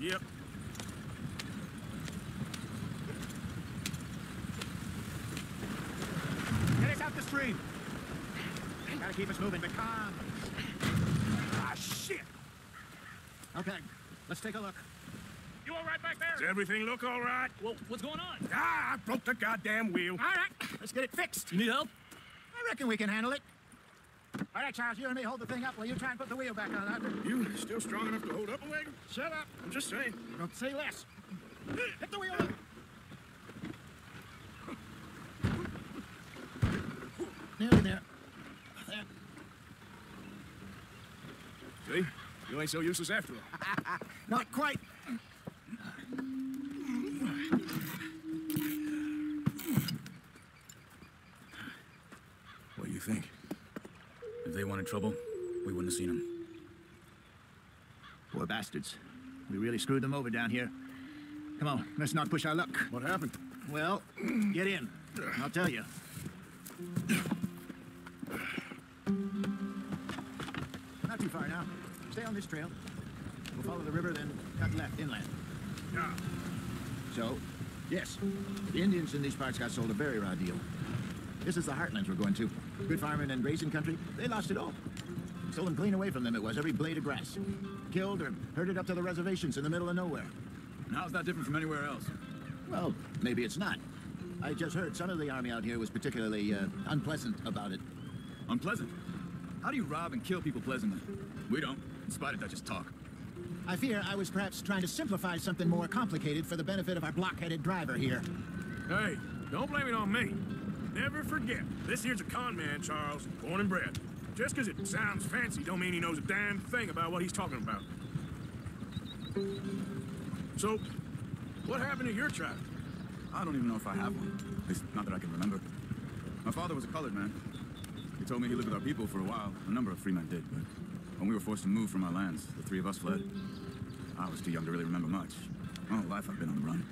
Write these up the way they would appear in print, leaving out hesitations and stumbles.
Yep. Get us out the stream. Gotta keep us moving, but calm. Ah, shit! Okay, let's take a look. You all right back there? Does everything look all right? Well, what's going on? Ah, I broke the goddamn wheel. All right, let's get it fixed. You need help? I reckon we can handle it. All right, Charles, you and me hold the thing up while you try and put the wheel back on, Arthur. You still strong enough to hold up a wagon? Shut up. I'm just saying. Don't say less. Hit the wheel up. Nearly there. There. See? You ain't so useless after all. Not quite. What do you think? If they wanted trouble, we wouldn't have seen them. Poor bastards. We really screwed them over down here. Come on, let's not push our luck. What happened? Well, get in. I'll tell you. Not too far now. Stay on this trail. We'll follow the river, then cut left inland. Yeah. So, yes, the Indians in these parts got sold a very raw deal. This is the heartlands we're going to. Good farming and grazing country. They lost it all. Stolen clean away from them it was, every blade of grass. Killed or herded up to the reservations in the middle of nowhere. And how's that different from anywhere else? Well, maybe it's not. I just heard some of the army out here was particularly unpleasant about it. Unpleasant? How do you rob and kill people pleasantly? We don't, in spite of Dutch's talk. I fear I was perhaps trying to simplify something more complicated for the benefit of our block-headed driver here. Hey, don't blame it on me. Never forget, this here's a con man, Charles, born and bred. Just because it sounds fancy don't mean he knows a damn thing about what he's talking about. So, what happened to your tribe? I don't even know if I have one. At least, not that I can remember. My father was a colored man. He told me he lived with our people for a while. A number of free men did, but when we were forced to move from our lands, the three of us fled. I was too young to really remember much. My whole life I've been on the run.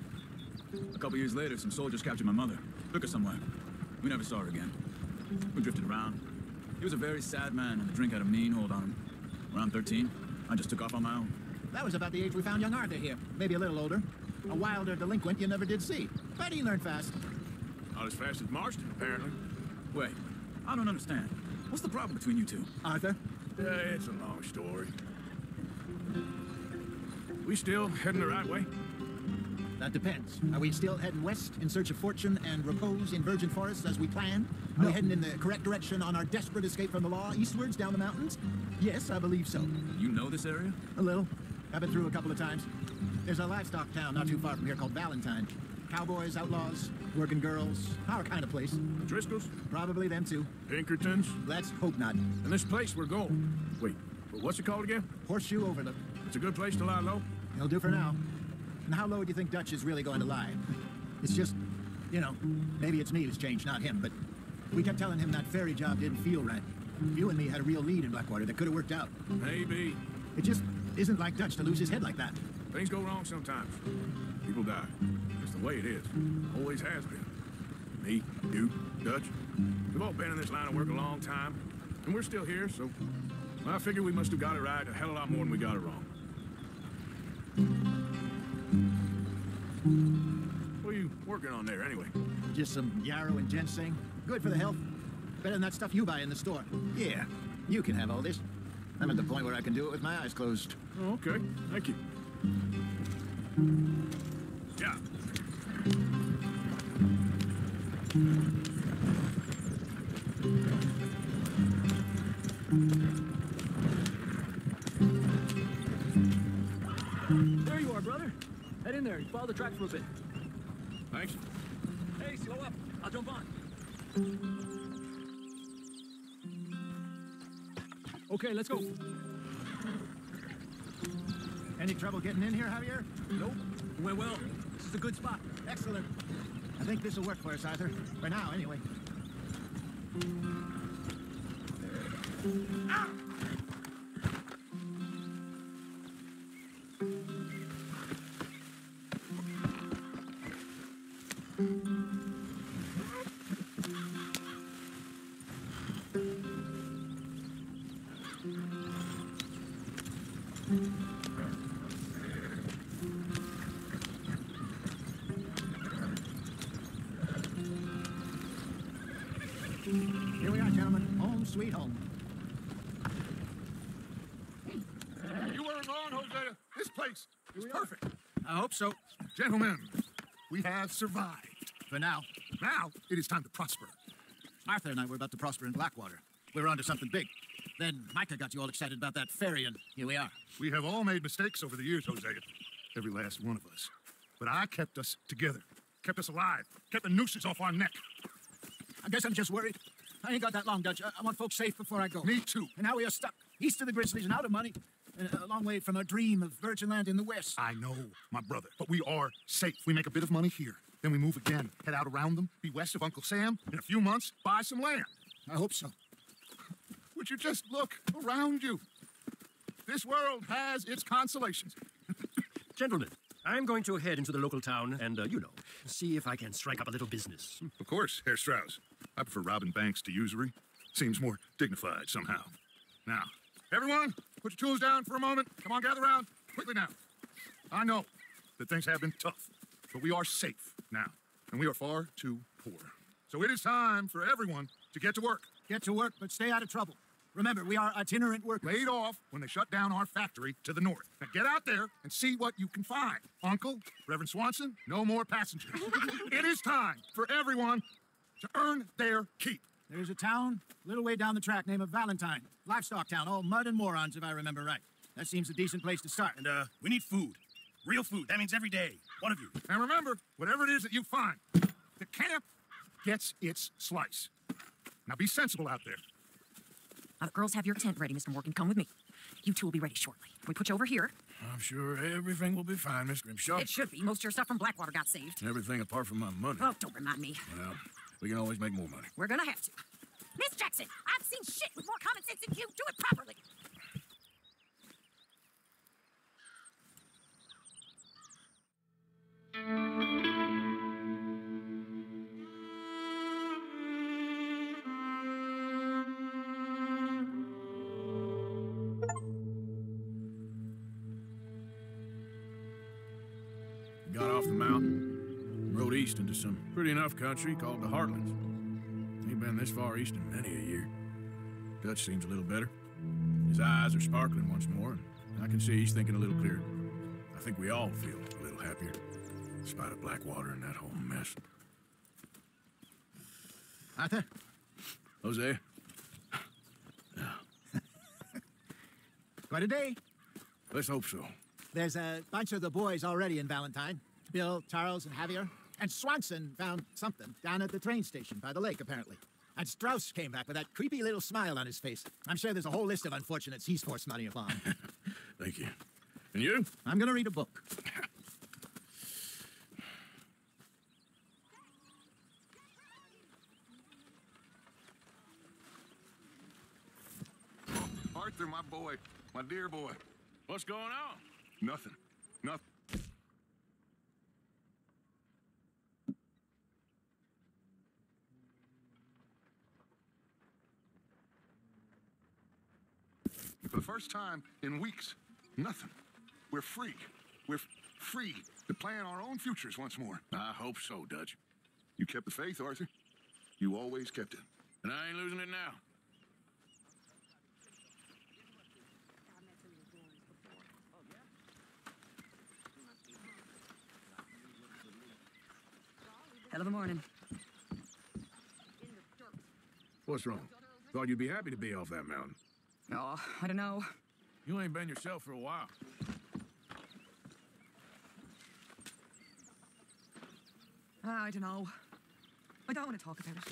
A couple years later, some soldiers captured my mother. Took her somewhere. We never saw her again. We drifted around. He was a very sad man, and the drink had a mean hold on him. Around 13, I just took off on my own. That was about the age we found young Arthur here. Maybe a little older. A wilder delinquent you never did see. But he learned fast. Not as fast as Marston, apparently. Wait, I don't understand. What's the problem between you two? Arthur? Yeah, it's a long story. We still heading the right way? That depends. Are we still heading west in search of fortune and repose in virgin forests as we planned? Are we heading in the correct direction on our desperate escape from the law eastwards down the mountains? Yes, I believe so. You know this area? A little. I've been through a couple of times. There's a livestock town not too far from here called Valentine. Cowboys, outlaws, working girls, our kind of place. Driscoll's? Probably them too. Pinkertons? Let's hope not. And this place we're going. Wait, what's it called again? Horseshoe Overlook. It's a good place to lie low? It'll do for now. And how low do you think Dutch is really going to lie? It's just, you know, maybe it's me who's changed, not him, but we kept telling him that ferry job didn't feel right. You and me had a real lead in Blackwater that could have worked out. Maybe. It just isn't like Dutch to lose his head like that. Things go wrong sometimes. People die. It's the way it is. Always has been. Me, you, Dutch. We've all been in this line of work a long time, and we're still here, so I figure we must have got it right a hell of a lot more than we got it wrong. What are you working on there, anyway? Just some yarrow and ginseng. Good for the health. Better than that stuff you buy in the store. Yeah, you can have all this. I'm at the point where I can do it with my eyes closed. Oh, okay. Thank you. Yeah. There you are, brother. Head in there. Follow the track for a bit. Thanks. Hey, slow up. I'll jump on. Okay, let's go. Any trouble getting in here, Javier? Nope. It went well. This is a good spot. Excellent. I think this will work for us, Arthur. For now, anyway. Ah! Here we are, gentlemen. Home sweet home. You weren't wrong, Hosea. This place is perfect. I hope so. Gentlemen, we have survived. For now. Now, it is time to prosper. Arthur and I were about to prosper in Blackwater. We were onto something big. Then Micah got you all excited about that ferry, and here we are. We have all made mistakes over the years, Hosea. Every last one of us. But I kept us together. Kept us alive. Kept the nooses off our neck. I guess I'm just worried. I ain't got that long, Dutch. I want folks safe before I go. Me too. And now we are stuck east of the Grizzlies and out of money. And a long way from our dream of virgin land in the west. I know, my brother. But we are safe. We make a bit of money here. Then we move again. Head out around them. Be west of Uncle Sam. In a few months, buy some land. I hope so. Would you just look around you? This world has its consolations. Gentlemen, I'm going to head into the local town and, see if I can strike up a little business. Of course, Herr Strauss. I prefer robbing banks to usury. Seems more dignified somehow. Now, everyone, put your tools down for a moment. Come on, gather around. Quickly now. I know that things have been tough, but we are safe now, and we are far too poor. So it is time for everyone to get to work. Get to work, but stay out of trouble. Remember, we are itinerant workers. Laid off when they shut down our factory to the north. Now get out there and see what you can find. Uncle, Reverend Swanson, no more passengers. It is time for everyone to earn their keep. There's a town a little way down the track named Valentine. Livestock town, all mud and morons, if I remember right. That seems a decent place to start. And, we need food. Real food. That means every day. One of you. And remember, whatever it is that you find, the camp gets its slice. Now be sensible out there. Now, the girls have your tent ready, Mr. Morgan. Come with me. You two will be ready shortly. We put you over here. I'm sure everything will be fine, Miss Grimshaw. It should be. Most of your stuff from Blackwater got saved. Everything apart from my money. Oh, don't remind me. Well, we can always make more money. We're gonna have to. Miss Jackson, I've seen shit with more common sense than you. Do it properly. Got off the mountain, rode east into some pretty enough country called the Heartlands. Ain't been this far east in many a year. Dutch seems a little better. His eyes are sparkling once more, and I can see he's thinking a little clearer. I think we all feel a little happier, in spite of Blackwater and that whole mess. Arthur? Jose? Quite a day. Let's hope so. There's a bunch of the boys already in Valentine. Bill, Charles, and Javier. And Swanson found something down at the train station by the lake, apparently. And Strauss came back with that creepy little smile on his face. I'm sure there's a whole list of unfortunates he's forced money upon. Thank you. And you? I'm gonna read a book. Arthur, my boy, my dear boy. What's going on? Nothing. Nothing. For the first time in weeks, nothing. We're free. We're free to plan our own futures once more. I hope so, Dutch. You kept the faith, Arthur. You always kept it. And I ain't losing it now. Hell of a morning. What's wrong? Thought you'd be happy to be off that mountain. Oh, I don't know. You ain't been yourself for a while. I don't know. I don't want to talk about it.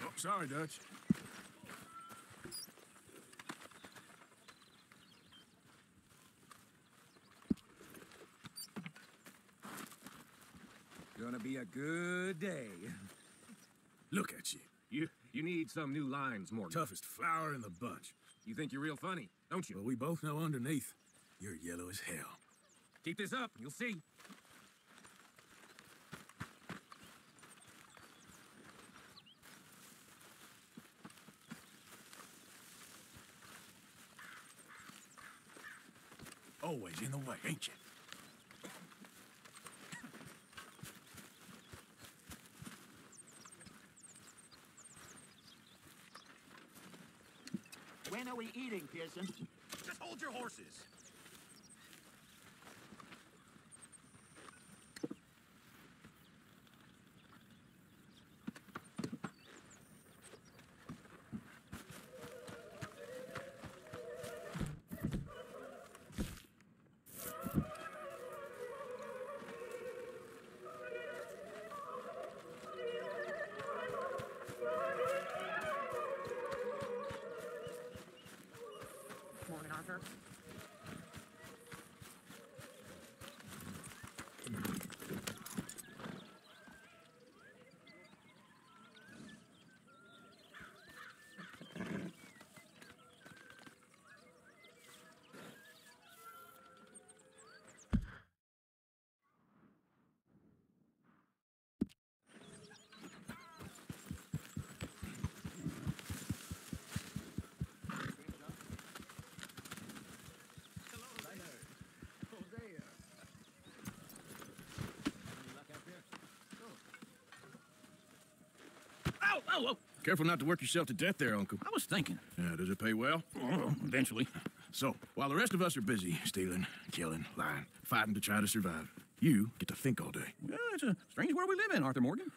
Oh, sorry, Dutch. Gonna be a good day. Look at you. You need some new lines, Morgan. Toughest flower in the bunch. You think you're real funny, don't you? Well, we both know underneath, you're yellow as hell. Keep this up, you'll see. Always in the way, ain't you? When are we eating, Pearson? Just hold your horses. Morning, Arthur. Oh. Careful not to work yourself to death there, Uncle. I was thinking. Yeah, does it pay well? Eventually. So, while the rest of us are busy stealing, killing, lying, fighting to try to survive, you get to think all day. Well, it's a strange world we live in, Arthur Morgan.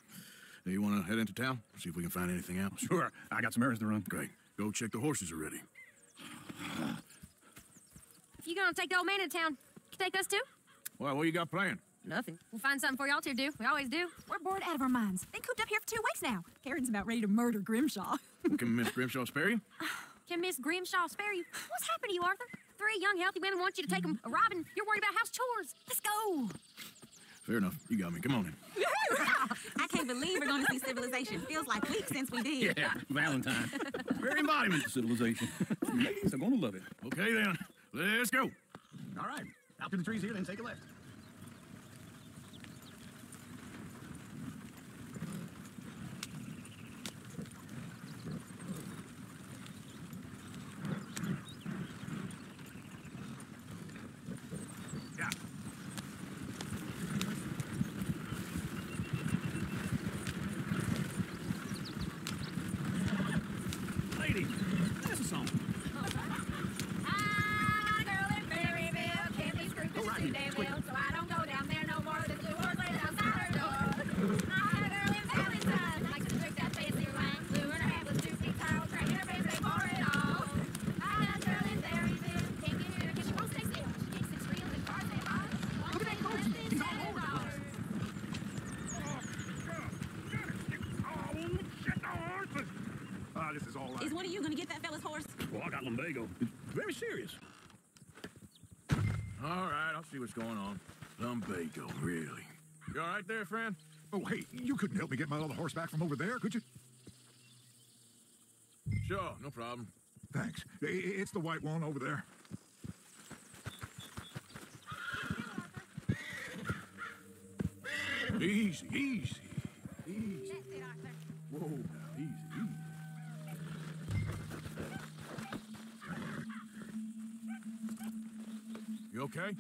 Now, you want to head into town? See if we can find anything else? Sure. I got some errands to run. Great. Go check the horses are ready. If you gonna take the old man into town, you take us too? Well, what you got planned? Nothing. We'll find something for y'all to do. We always do. We're bored out of our minds. Been cooped up here for 2 weeks now. Karen's about ready to murder Grimshaw. Can Miss Grimshaw spare you? Can Miss Grimshaw spare you? What's happened to you, Arthur? 3 young, healthy women want you to take them a robbing. You're worried about house chores. Let's go. Fair enough. You got me. Come on in. I can't believe we're going to see civilization. Feels like weeks since we did. Yeah, Valentine. Very embodiment of civilization. Ladies are gonna love it. Okay, then. Let's go. All right. Out to the trees here, then take a left. This is all right. Is one of you going to get that fella's horse? Well, I got lumbago. It's very serious. All right, I'll see what's going on. Lumbago, really. You all right there, friend? Oh, hey, you couldn't help me get my other horse back from over there, could you? Sure, no problem. Thanks. It's the white one over there. Easy, easy. Easy. That's it, Arthur. Whoa, now, easy, easy. You okay?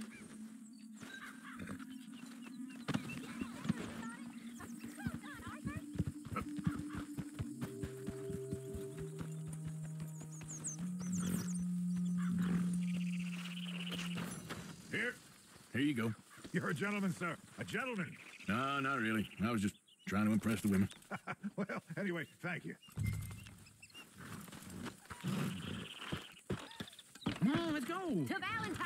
Here you go. You're a gentleman, sir. A gentleman. No, not really. I was just trying to impress the women. Well, anyway, thank you. Come on, let's go. To Valentine.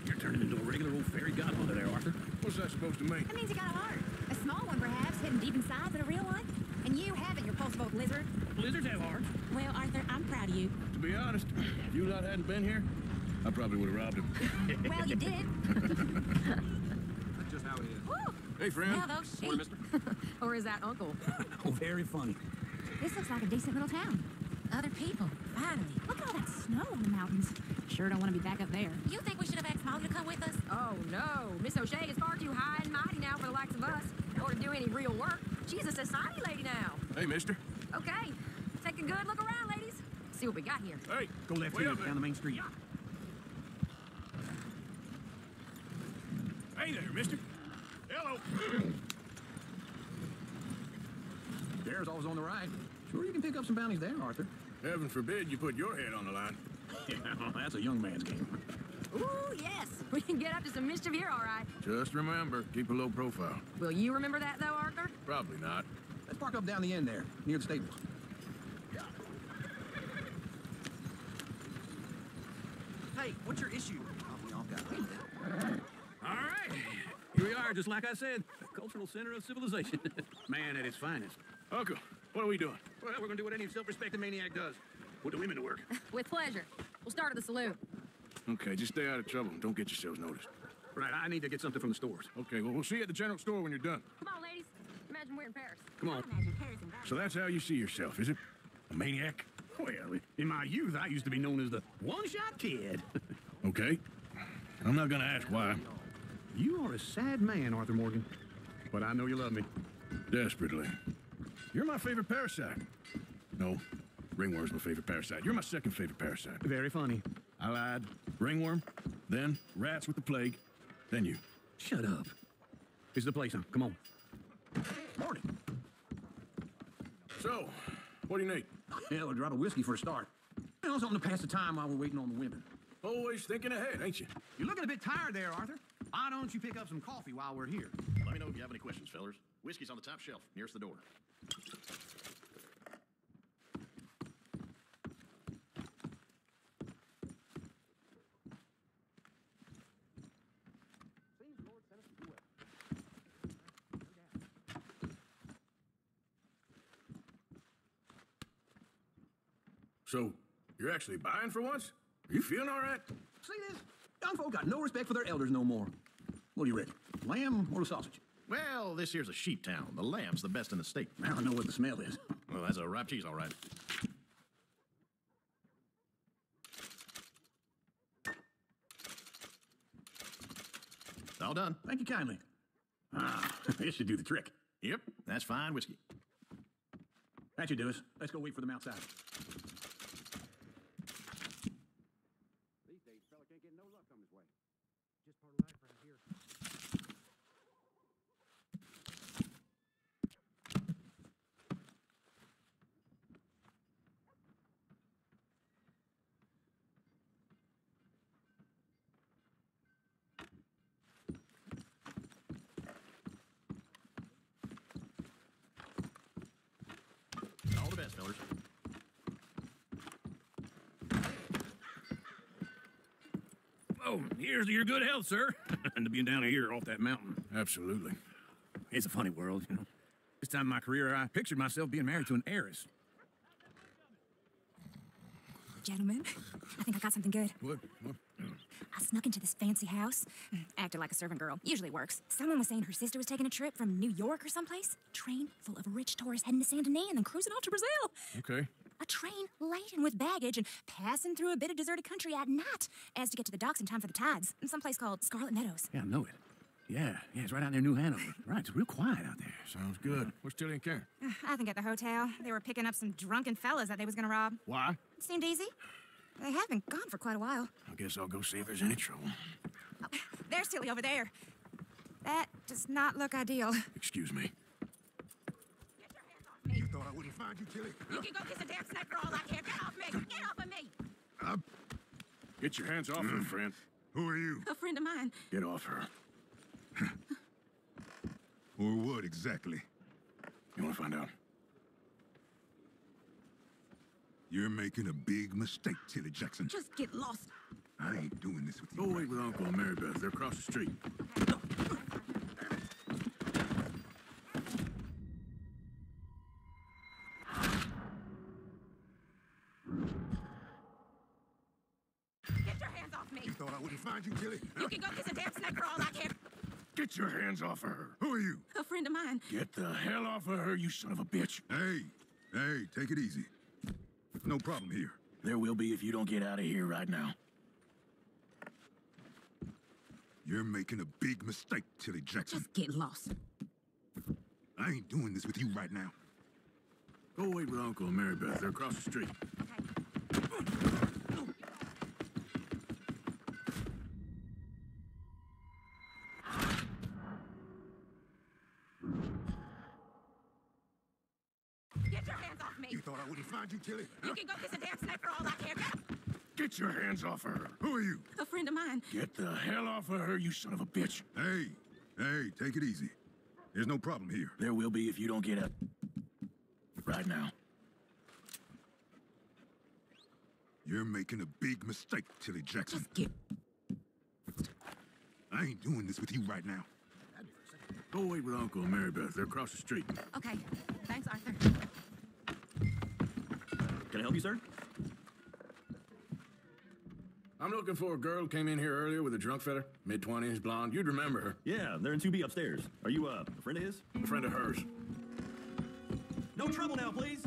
You're turning into a regular old fairy godmother there, Arthur. What's that supposed to mean? That means you got a heart. A small one, perhaps, hidden deep inside, but a real one. And you haven't, your pulse boat lizard. Lizards have hearts. Well, Arthur, I'm proud of you. To be honest, if you lot hadn't been here, I probably would have robbed him. Well, you did. That's just how it is. Woo. Hey, friend. Now, those sheep. Or is that Uncle? Oh, very funny. This looks like a decent little town. Other people, finally. Look in the mountains. Sure don't want to be back up there. You think we should have asked Molly to come with us? Oh, no. Miss O'Shea is far too high and mighty now for the likes of us. Or to do any real work. She's a society lady now. Hey, mister. Okay. Take a good look around, ladies. See what we got here. Hey, Go left wait here up there. down the main street. Hey there, mister. Hello. There's always on the right. Sure, you can pick up some bounties there, Arthur. Heaven forbid you put your head on the line. Yeah, well, that's a young man's game. Ooh, yes. We can get up to some mischief here, all right. Just remember, keep a low profile. Will you remember that, though, Arthur? Probably not. Let's park up down the end there, near the stables. Hey, what's your issue? We all got All right. Here we are, just like I said. The cultural center of civilization. Man at his finest. Uncle, what are we doing? Well, we're gonna do what any self-respecting maniac does. Put the women to work. With pleasure. We'll start at the saloon. Okay, just stay out of trouble and don't get yourselves noticed. Right, I need to get something from the stores. Okay, well, we'll see you at the general store when you're done. Come on, ladies. Imagine we're in Paris. Come on. So that's how you see yourself, is it? A maniac? Well, in my youth, I used to be known as the one-shot kid. Okay. I'm not gonna ask why. You are a sad man, Arthur Morgan. But I know you love me. Desperately. You're my favorite parasite. No, ringworm's my favorite parasite. You're my second favorite parasite. Very funny. I lied. Ringworm, then rats with the plague, then you. Shut up. It's the place now. Come on. Morning. So, what do you need? Hell, a drop of whiskey for a start. You know, something to pass the time while we're waiting on the women. Always thinking ahead, ain't you? You're looking a bit tired there, Arthur. Why don't you pick up some coffee while we're here? Let me know if you have any questions, fellers. Whiskey's on the top shelf, nearest the door. So, you're actually buying for once? Are you feeling all right? See this? Young folk got no respect for their elders no more. What do you reckon? Lamb or the sausage? Well, this here's a sheep town. The lamb's the best in the state. Now I know what the smell is. Well, that's a ripe cheese, all right. It's all done. Thank you kindly. Ah, this should do the trick. Yep, that's fine whiskey. That should do us. Let's go wait for them outside. These days, fella can't get no luck come his way. Just part of life around here. All the best, fellers. Oh, here's to your good health, sir. And to being down here off that mountain. Absolutely. It's a funny world, you know. This time in my career, I pictured myself being married to an heiress. Gentlemen, I think I got something good. What? I snuck into this fancy house. Acted like a servant girl. Usually works. Someone was saying her sister was taking a trip from New York or someplace. Train full of rich tourists heading to Saint Denis and then cruising off to Brazil. Okay. A train laden with baggage and passing through a bit of deserted country at night as to get to the docks in time for the tides in some place called Scarlet Meadows. Yeah, I know it. Yeah, it's right out near New Hanover. Right, it's real quiet out there. Sounds good. Where's Tilly and Karen? I think at the hotel, they were picking up some drunken fellas that they was gonna rob. Why? It seemed easy. They have been gone for quite a while. I guess I'll go see if there's any trouble. Oh, there's Tilly over there. That does not look ideal. Excuse me. You thought I wouldn't find you, Tilly? You can go kiss a damn snake for all I care. Get off me! Get off of me! Get your hands off her, friend. Who are you? A friend of mine. Get off her. Or what exactly? You want to find out? You're making a big mistake, Tilly Jackson. Just get lost. I ain't doing this with you. Go wait with Uncle and Mary Beth. They're across the street. Get your hands off me! You thought I wouldn't find you, Tilly? You can go kiss a damn snake for all I care. Get your hands off of her. Who are you? A friend of mine. Get the hell off of her, you son of a bitch. Hey, take it easy. No problem here. There will be if you don't get out of here right now. You're making a big mistake, Tilly Jackson. Just get lost. I ain't doing this with you right now. Go wait with Uncle and Mary Beth. They're across the street. Get your hands off me! You thought I wouldn't find you, Tilly? You can go kiss a damn snake for all I care. Get your hands off her. Who are you? A friend of mine. Get the hell off of her, you son of a bitch. Hey, take it easy. There's no problem here. There will be if you don't get out right now. You're making a big mistake, Tilly Jackson. Just get... I ain't doing this with you right now. Go wait with Uncle and Mary Beth. They're across the street. Okay. Thanks, Arthur. Can I help you, sir? I'm looking for a girl who came in here earlier with a drunk fella. Mid-20s, blonde. You'd remember her. Yeah, they're in 2B upstairs. Are you, a friend of his? A friend of hers. No trouble now, please.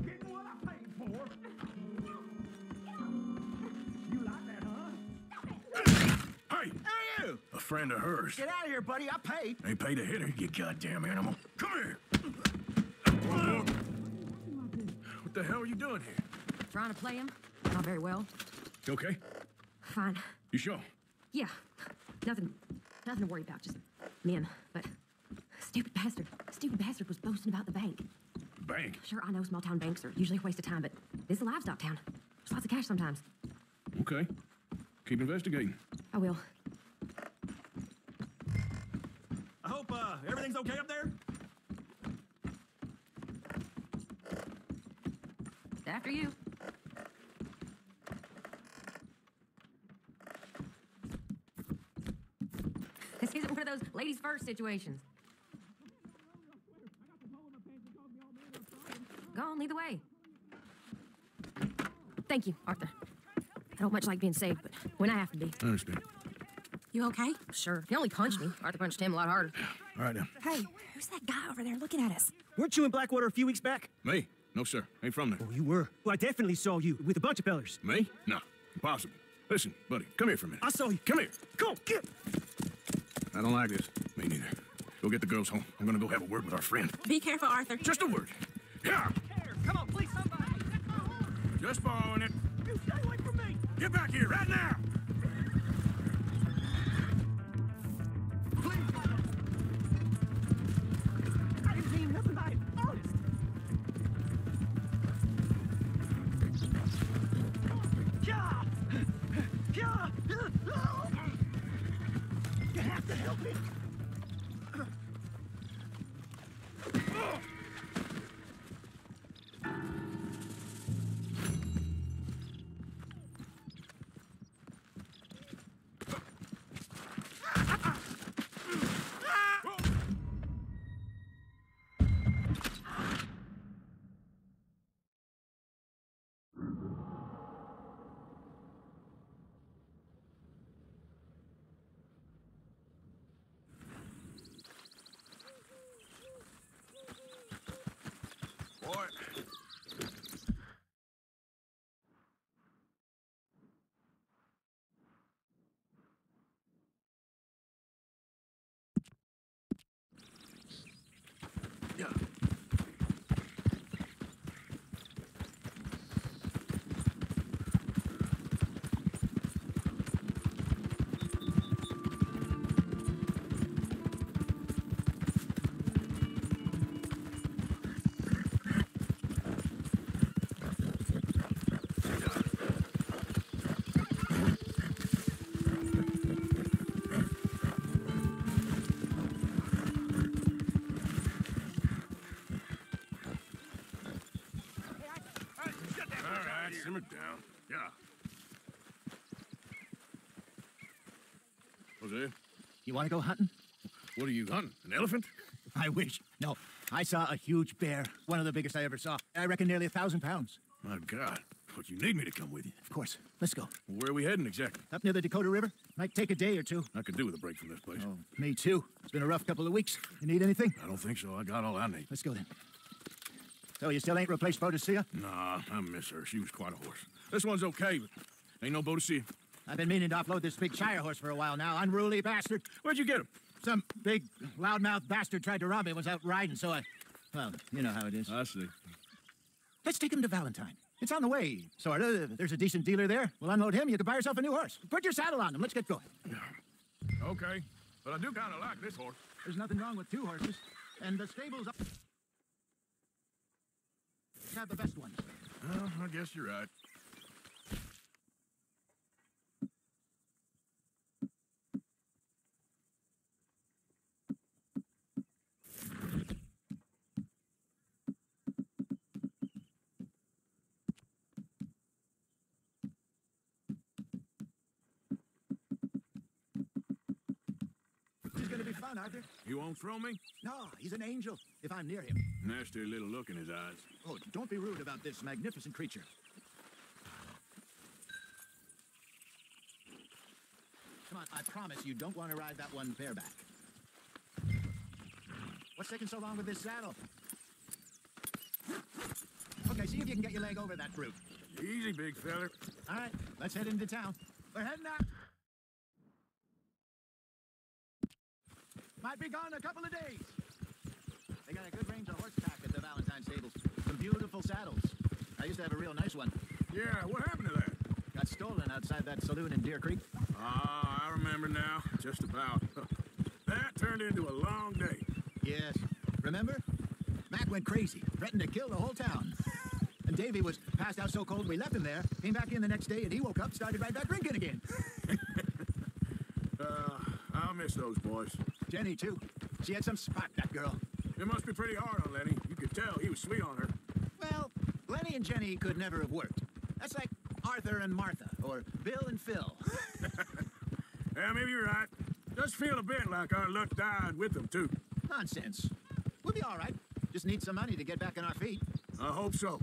Getting what I paid for. You like that, huh? Hey! Hey, you! A friend of hers. Get out of here, buddy. I paid. Ain't paid to hit her, you goddamn animal. Come here! What the hell are you doing here? Trying to play him? Not very well. You okay? Fine. You sure? Yeah. Nothing to worry about. Just men. But stupid bastard was boasting about the bank. Bank? Sure, I know small town banks are usually a waste of time, but this is a livestock town. There's lots of cash sometimes. Okay. Keep investigating. I will. I hope, everything's okay up there? After you. This isn't one of those ladies first situations. Go on, lead the way. Thank you, Arthur. I don't much like being saved, but when I have to be. I understand. You okay? Sure. He only punched me. Arthur punched him a lot harder. All right, now. Hey, who's that guy over there looking at us? Weren't you in Blackwater a few weeks back? Me? No, sir. Ain't from there. Oh, you were. Well, I definitely saw you with a bunch of fellers. Me? No. Impossible. Listen, buddy, come here for a minute. I saw you. Come here. Go, get. I don't like this. Me neither. Go get the girls home. I'm gonna go have a word with our friend. Be careful, Arthur. Just a word. Yeah. Come on, please, somebody. Just borrowing it. You stay away from me. Get back here right now. I didn't mean nothing by it. Honest. Yeah. Yeah. You have to help me. Boy. Yeah. All right, simmer down. Yeah. Jose, You want to go hunting? what are you hunting? An elephant? I wish. No, I saw a huge bear. One of the biggest I ever saw. I reckon nearly 1,000 pounds. My God. But you need me to come with you. Of course. Let's go. Where are we heading exactly? Up near the Dakota River. Might take a day or two. I could do with a break from this place. Oh, me too. It's been a rough couple of weeks. You need anything? I don't think so. I got all I need. Let's go then. So you still ain't replaced Boadicea? Nah, I miss her. She was quite a horse. This one's okay, but ain't no Boadicea. I've been meaning to offload this big Shire horse for a while now. Unruly bastard. Where'd you get him? Some big, loudmouth bastard tried to rob me. Was out riding, so I... Well, you know how it is. I see. Let's take him to Valentine. It's on the way, sort of. There's a decent dealer there. We'll unload him. You can buy yourself a new horse. Put your saddle on him. Let's get going. Okay, but I do kind of like this horse. There's nothing wrong with two horses. And the stables have the best ones. Well, I guess you're right. This is gonna be fun, Arthur. He won't throw me? No, he's an angel, if I'm near him. Nasty little look in his eyes. Oh, don't be rude about this magnificent creature. Come on, I promise you don't want to ride that one bareback. What's taking so long with this saddle? Okay, see if you can get your leg over that brute. Easy, big feller. All right, let's head into town. We're heading out. Might be gone a couple of days. They got a good range of horseback at the Valentine stables. Some beautiful saddles. I used to have a real nice one. Yeah, what happened to that? Got stolen outside that saloon in Deer Creek. Ah, I remember now. Just about. That turned into a long day. Yes. Remember? Mac went crazy, threatened to kill the whole town. And Davy was passed out so cold we left him there, came back in the next day, and he woke up, started right back drinking again. I'll miss those boys. Jenny, too. She had some spark, that girl. It must be pretty hard on Lenny. You could tell he was sweet on her. Well, Lenny and Jenny could never have worked. That's like Arthur and Martha, or Bill and Phil. Yeah, maybe you're right. Does feel a bit like our luck died with them, too. Nonsense. We'll be all right. Just need some money to get back on our feet. I hope so.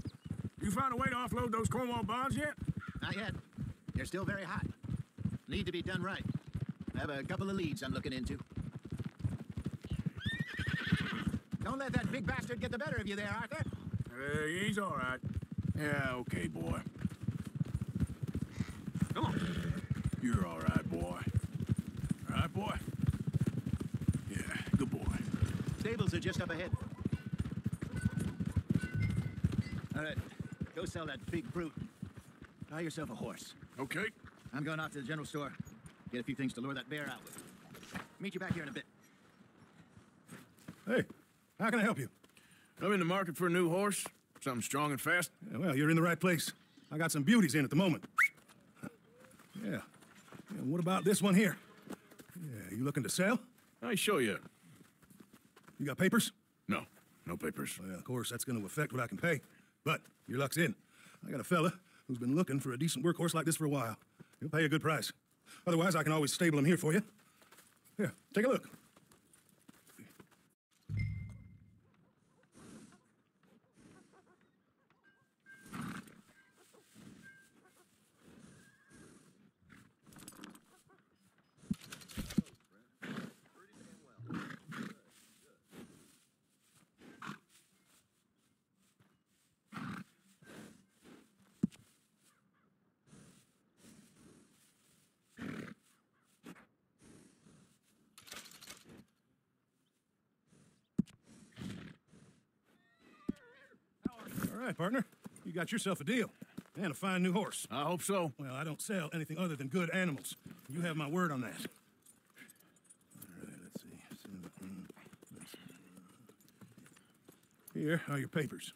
You found a way to offload those Cornwall bonds yet? Not yet. They're still very hot. Need to be done right. I have a couple of leads I'm looking into. Don't let that big bastard get the better of you there, Arthur. He's all right. Yeah, okay, boy. Come on. You're all right, boy. All right, boy? Yeah, good boy. Stables are just up ahead. All right, go sell that big brute. Buy yourself a horse. Okay. I'm going off to the general store. Get a few things to lure that bear out with. Meet you back here in a bit. Hey, how can I help you? I'm in the market for a new horse. Something strong and fast. Yeah, well, you're in the right place. I got some beauties in at the moment. Yeah. What about this one here? Yeah, you looking to sell? I show you. You got papers? No, no papers. Well, of course, that's going to affect what I can pay. But your luck's in. I got a fella who's been looking for a decent workhorse like this for a while. He'll pay a good price. Otherwise, I can always stable him here for you. Here, take a look. All right, partner. You got yourself a deal. And a fine new horse. I hope so. Well, I don't sell anything other than good animals. You have my word on that. All right, let's see. Here are your papers.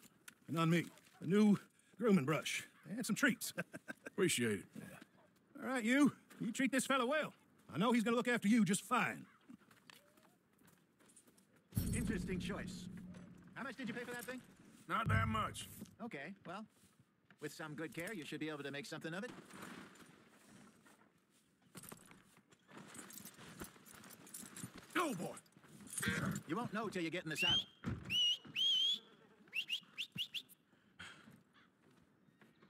And on me, a new grooming brush and some treats. Appreciate it. Yeah. All right, you treat this fella well. I know he's gonna look after you just fine. Interesting choice. How much did you pay for that thing? Not that much. Okay, well, with some good care, you should be able to make something of it. Go, boy. You won't know till you get in the saddle.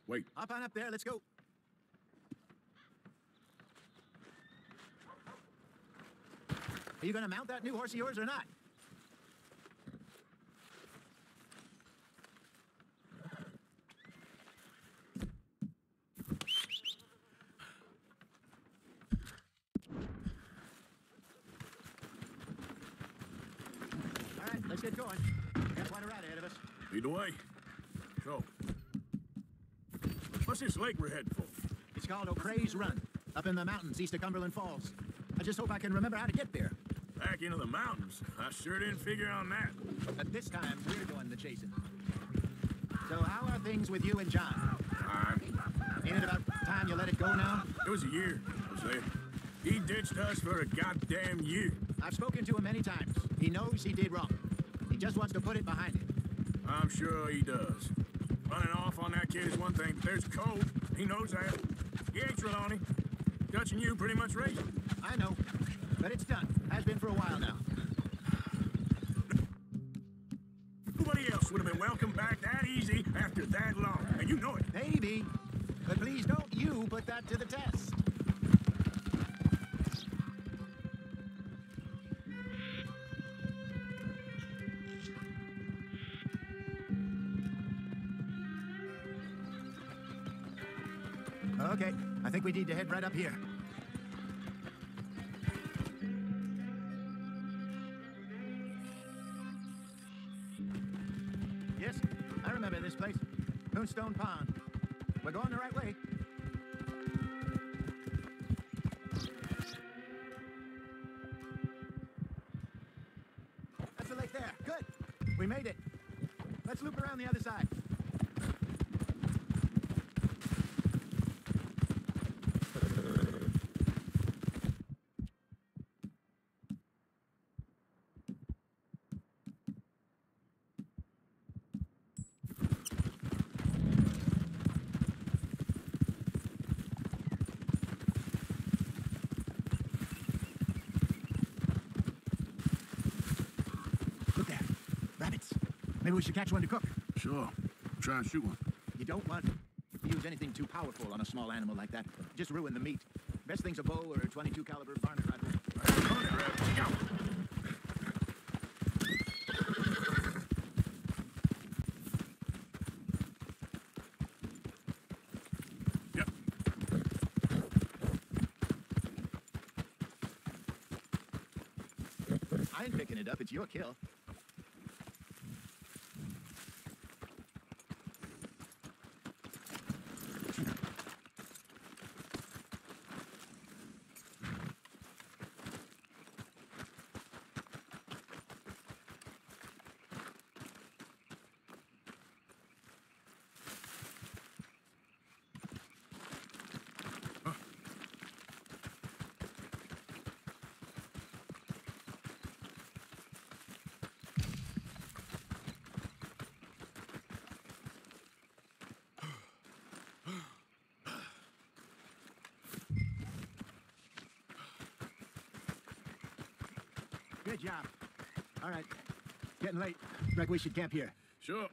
Wait. Hop on up there, let's go. Are you gonna mount that new horse of yours or not? Let's get going. Got quite a ride ahead of us. Lead the way. So, what's this lake we're heading for? It's called O'Creagh's Run, up in the mountains east of Cumberland Falls. I just hope I can remember how to get there. Back into the mountains? I sure didn't figure on that. But this time, we're doing the chasing. So how are things with you and John? Ain't it about time you let it go now? It was a year, Jose. He ditched us for a goddamn year. I've spoken to him many times. He knows he did wrong. He just wants to put it behind him. I'm sure he does. Running off on that kid is one thing, but there's code. He knows that. He ain't Trelawney. Dutch and you pretty much raised him. I know, but it's done. Has been for a while now. Nobody else would have been welcomed back that easy after that long, and you know it. Maybe, but please don't you put that to the test. Okay, I think we need to head right up here. Yes, I remember this place. Moonstone Pond. We're going the right way. That's the lake there. Good. We made it. Let's loop around the other side. Maybe we should catch one to cook. Sure. Try and shoot one. You don't want to use anything too powerful on a small animal like that. Just ruin the meat. Best thing's a bow or a .22 caliber varmint rifle. Yep. I ain't picking it up. It's your kill. Good job. All right. Getting late. Reckon we should camp here. Sure.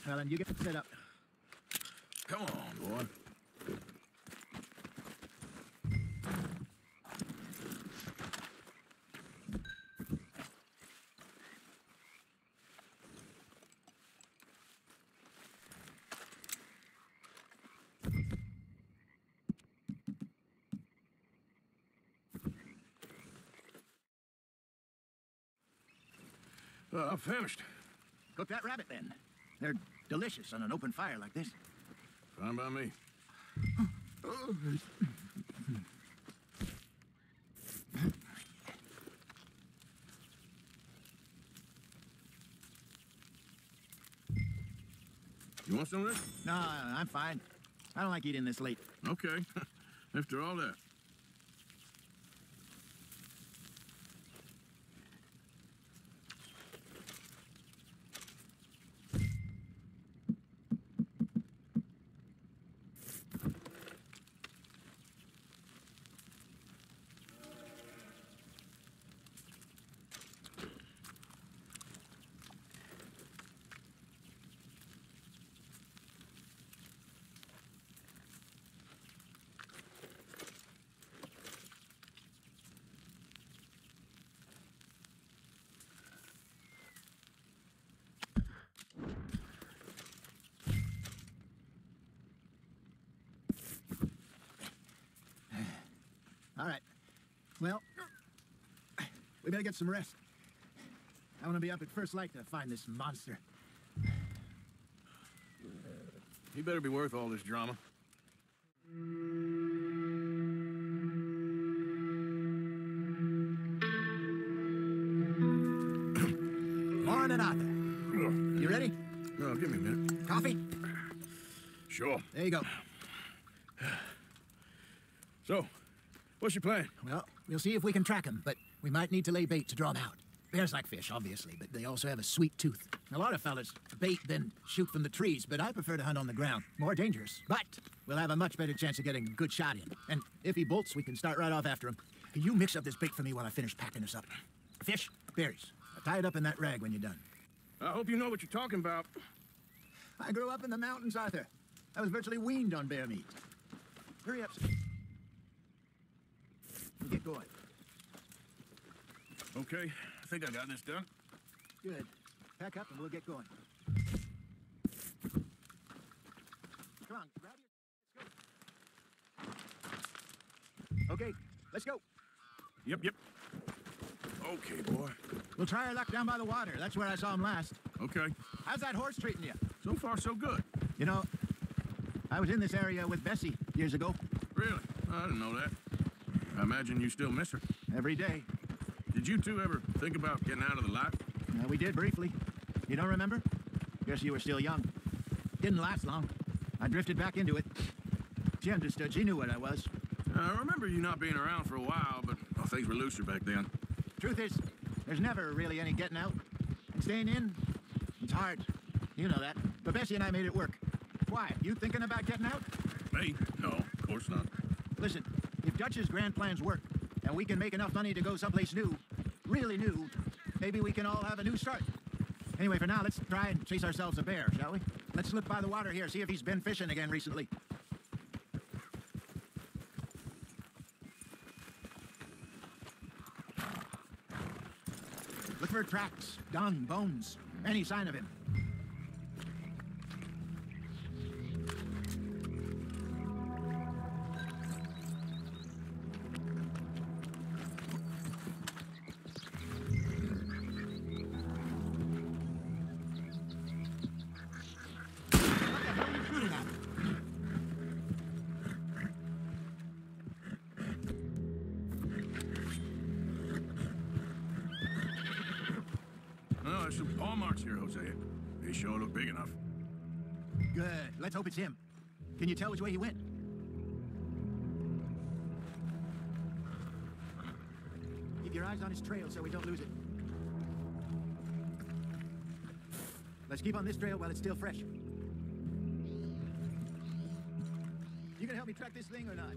Helen, you get set up. Come on, boy. I'm famished. Cook that rabbit, then. They're delicious on an open fire like this. Fine by me. You want some of this? No, I'm fine. I don't like eating this late. Okay. After all that. Well, we better get some rest. I want to be up at first light to find this monster. He better be worth all this drama. Morning, Arthur. You ready? No, give me a minute. Coffee? Sure. There you go. So, what's your plan? Well, we'll see if we can track him, but we might need to lay bait to draw him out. Bears like fish, obviously, but they also have a sweet tooth. A lot of fellas bait, then shoot from the trees, but I prefer to hunt on the ground. More dangerous. But we'll have a much better chance of getting a good shot in. And if he bolts, we can start right off after him. Can you mix up this bait for me while I finish packing this up? Fish, berries. Tie it up in that rag when you're done. I hope you know what you're talking about. I grew up in the mountains, Arthur. I was virtually weaned on bear meat. Hurry up, sir. We'll get going. Okay, I think I got this done. Good. Pack up and we'll get going. Come on, grab your... Let's go. Okay, let's go. Yep. Okay, boy. We'll try our luck down by the water. That's where I saw him last. Okay. How's that horse treating you? So far, so good. You know, I was in this area with Bessie years ago. Really? I didn't know that. I imagine you still miss her. Every day. Did you two ever think about getting out of the life? We did briefly. You don't remember? Guess you were still young. Didn't last long. I drifted back into it. She understood. She knew what I was. I remember you not being around for a while, but things were looser back then. Truth is, there's never really any getting out. And staying in, it's hard. You know that. But Bessie and I made it work. Why? You thinking about getting out? Me? No, of course not. Listen, if Dutch's grand plans work, and we can make enough money to go someplace new, really new, maybe we can all have a new start. Anyway, for now, let's try and chase ourselves a bear, shall we? Let's look by the water here, see if he's been fishing again recently. Look for tracks, dung, bones, any sign of him. Oh, there's some paw marks here, Jose. They sure look big enough. Good. Let's hope it's him. Can you tell which way he went? Keep your eyes on his trail so we don't lose it. Let's keep on this trail while it's still fresh. You gonna help me track this thing or not?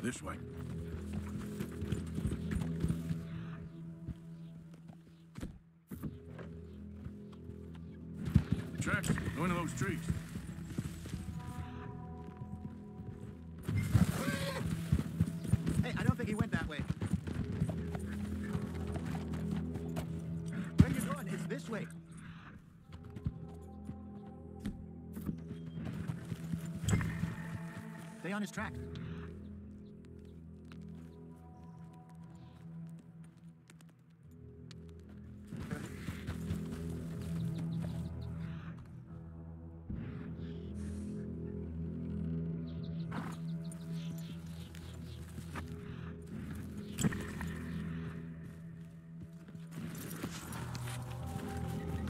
This way. Tracks go into those trees. Hey, I don't think he went that way. Where are you going? It's this way. Stay on his track.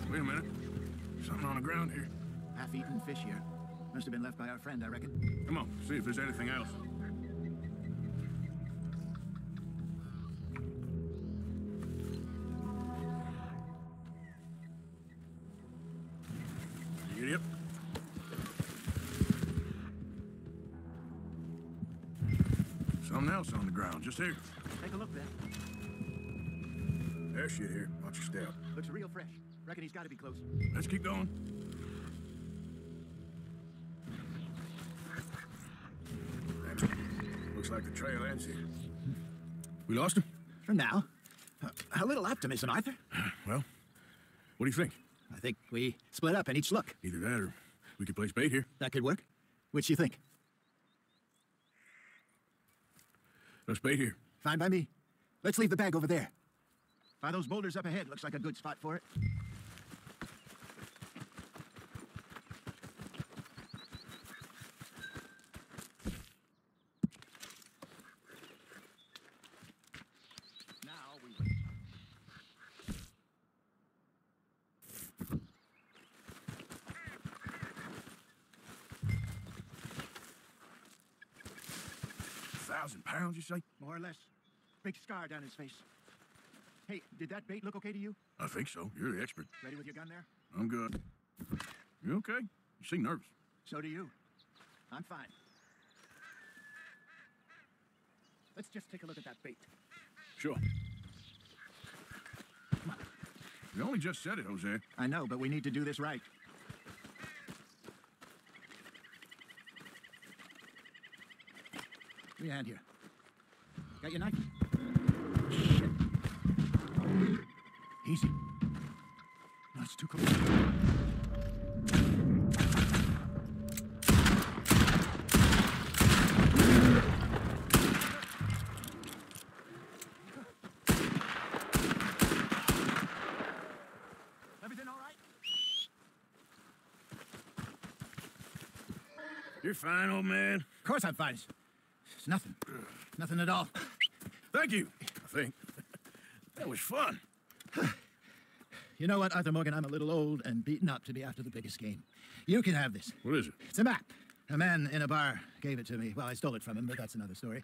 Wait a minute. Something on the ground here. Half-eaten fish here. Must have been left by our friend, I reckon. Come on, see if there's anything else. Idiot. else on the ground, just here. Take a look, then. There's shit here. Watch your step. Looks real fresh. Reckon he's got to be close. Let's keep going. Looks like the trail ends here. We lost him? For now. A little optimism, Arthur. Well, what do you think? I think we split up and each look. Either that or we could place bait here. That could work. Which you think? Let's bait here. Fine by me. Let's leave the bag over there. By those boulders up ahead, looks like a good spot for it. Now we wait. £1,000, you say? More or less. Big scar down his face. Hey, did that bait look okay to you? I think so. You're the expert. Ready with your gun there? I'm good. You okay? You seem nervous. So do you. I'm fine. Let's just take a look at that bait. Sure. Come on. You only just said it, Jose. I know, but we need to do this right. Give me a hand here. Got your knife? Shit. Easy. No, it's too close. Everything all right? You're fine, old man. Of course I'm fine. It's nothing. Nothing at all. Thank you, I think. That was fun. You know what, Arthur Morgan? I'm a little old and beaten up to be after the biggest game. You can have this. What is it? It's a map. A man in a bar gave it to me. Well, I stole it from him, but that's another story.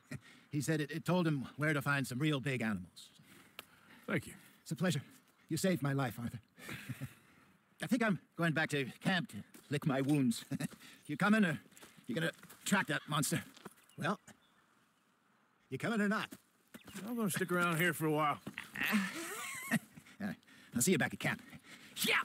He said it told him where to find some real big animals. Thank you. It's a pleasure. You saved my life, Arthur. I think I'm going back to camp to lick my wounds. You coming, or you gonna track that monster? Well, you coming or not? I'm gonna stick around here for a while. All right. I'll see you back at camp. Yeah!